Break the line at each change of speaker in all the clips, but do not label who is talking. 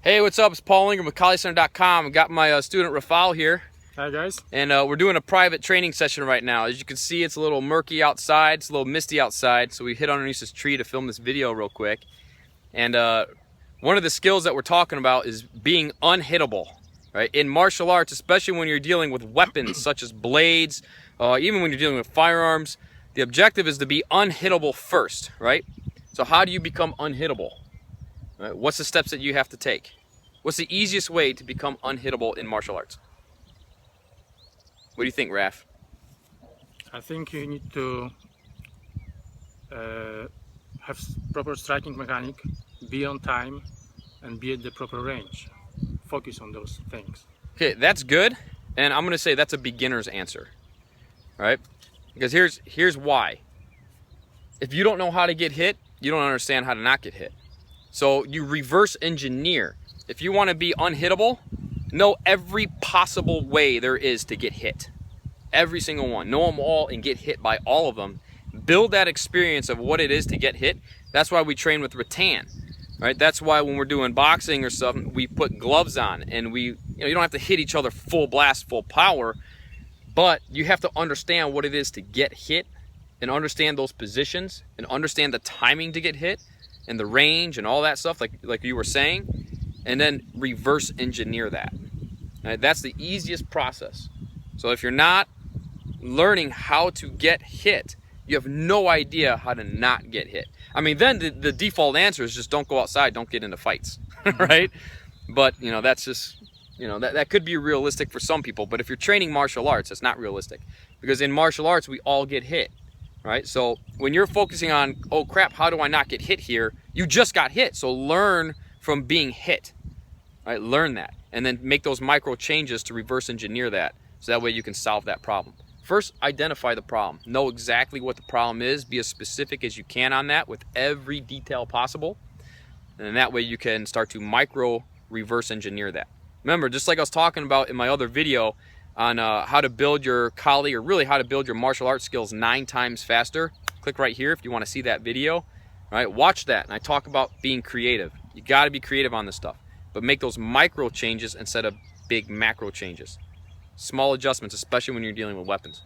Hey, what's up? It's Paul Ingram with CollieCenter.com. I got my student Rafal here.
Hi guys.
And we're doing a private training session right now. As you can see, it's a little murky outside. It's a little misty outside. So we hid underneath this tree to film this video real quick. And one of the skills that we're talking about is being unhittable. Right? In martial arts, especially when you're dealing with weapons such as blades, even when you're dealing with firearms, the objective is to be unhittable first, right? So how do you become unhittable? Right? What's the steps that you have to take? What's the easiest way to become unhittable in martial arts? What do you think, Raf?
I think you need to have proper striking mechanic, be on time, and be at the proper range. Focus on those things.
Okay, that's good, and I'm going to say that's a beginner's answer, right? Because here's why. If you don't know how to get hit, you don't understand how to not get hit. So you reverse engineer. If you want to be unhittable, know every possible way there is to get hit. Every single one. Know them all and get hit by all of them. Build that experience of what it is to get hit. That's why we train with rattan. Right? That's why when we're doing boxing or something, we put gloves on and you don't have to hit each other full blast, full power, but you have to understand what it is to get hit and understand those positions and understand the timing to get hit and the range and all that stuff like you were saying, and then reverse engineer that. Right? That's the easiest process. So if you're not learning how to get hit, you have no idea how to not get hit. I mean, then the default answer is just don't go outside, don't get into fights, right? But, that's just, that could be realistic for some people. But if you're training martial arts, that's not realistic. Because in martial arts, we all get hit, right? So when you're focusing on, oh crap, how do I not get hit here? You just got hit. So learn from being hit, right? Learn that. And then make those micro changes to reverse engineer that. So that way you can solve that problem. First, identify the problem. Know exactly what the problem is. Be as specific as you can on that with every detail possible. And then that way you can start to micro reverse engineer that. Remember, just like I was talking about in my other video on how to build your collie, or really how to build your martial arts skills 9 times faster. Click right here if you want to see that video. All right, watch that. And I talk about being creative. You got to be creative on this stuff. But make those micro changes instead of big macro changes. Small adjustments, especially when you're dealing with weapons.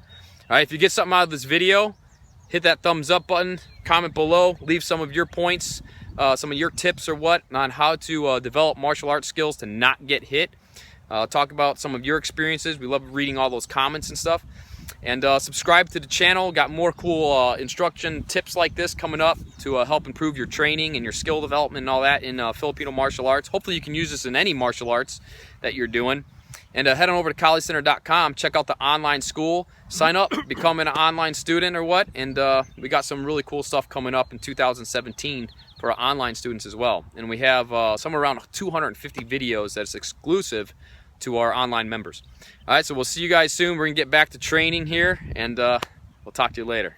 All right, if you get something out of this video, hit that thumbs up button, comment below, leave some of your points, some of your tips or what on how to develop martial arts skills to not get hit. Talk about some of your experiences. We love reading all those comments and stuff. And subscribe to the channel. Got more cool instruction tips like this coming up to help improve your training and your skill development and all that in Filipino martial arts. Hopefully you can use this in any martial arts that you're doing. And head on over to CollieCenter.com, check out the online school, sign up, become an online student or what, and we got some really cool stuff coming up in 2017 for our online students as well. And we have somewhere around 250 videos that's exclusive to our online members. All right, so we'll see you guys soon. We're going to get back to training here, and we'll talk to you later.